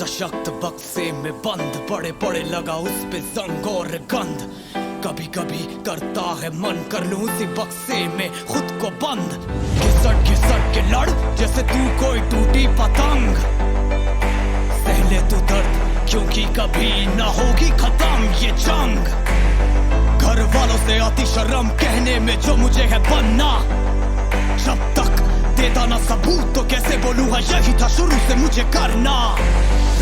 सशक्त बक्से में बंद, पड़े पड़े लगा उस पे जंग और गंध। कभी कभी करता है मन कर लूं उसी बक्से में खुद को बंद। घिसट के लड़ जैसे तू कोई टूटी पतंग। सह ले तू दर्द क्योंकि कभी ना होगी खत्म ये जंग। घर वालों से आती शर्म कहने में जो मुझे है बनना। जब तक देता ना सबूत तो कैसे बोलूं हाँ यही था शुरू से मुझे करना।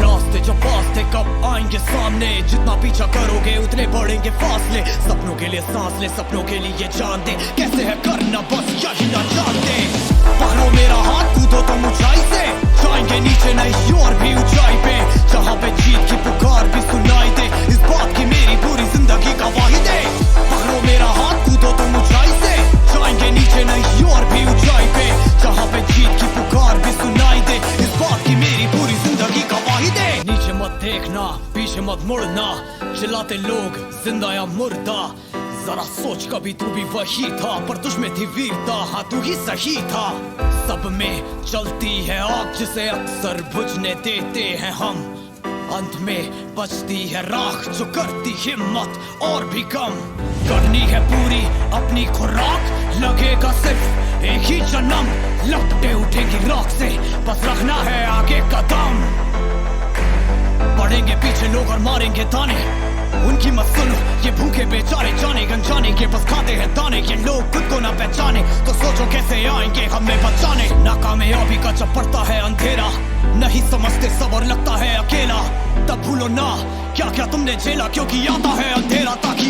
रास्ते जो पास थे कब आएंगे सामने, जितना पीछा करोगे उतने बढ़ेंगे फासले। सपनों के लिए सांस ले, सपनों के लिए जान दे, कैसे है करना बस यही ना जानते। पकड़ो मेरा हाथ कूदो तुम ऊंचाई से, जाएंगे नीचे नहीं और भी ऊंचाई पे। जहाँ पे जीत की पुकार भी सुनाई दे, इस बात की मेरी पूरी जिंदगी गवाही दे। पकड़ो मेरा हाथ कूदो तुम ऊंचाई से, जाएंगे नीचे नहीं और भी ऊंचाई पे। जहाँ पे जीत की पुकार भी सुनाई दे, इस बात की मेरी पूरी जिंदगी गवाही दे। नीचे मत देखना, पीछे मत मुड़ना, चिल्लाते लोग जिंदा या मुर्दा। जरा सोच कभी तू भी वही था, पर तुझमें थी वीरता, हाँ तू ही सही था। सब में चलती है आग जिसे अक्सर बुझने देते हैं हम। अंत में बचती है राख जो करती हिम्मत और भी कम। करनी है पूरी अपनी खुराक, लगेगा सिर्फ एक ही जन्म। लपटे उठेगी राख से, बस रखना है आगे कदम। बढ़ेंगे पीछे लोग और मारेंगे ताने, उनकी मत सुनो ये भूखे बेचारे। जाने गंजाने के बस खाते हैं दाने, ये लोग खुद को ना पहचाने तो सोचो कैसे आएंगे हमें बचाने। नाकामयाबी का जब पड़ता है अंधेरा, नहीं समझते सब और लगता है अकेला। तब भूलो ना क्या क्या तुमने झेला, क्योंकि आता है अंधेरा। ताकि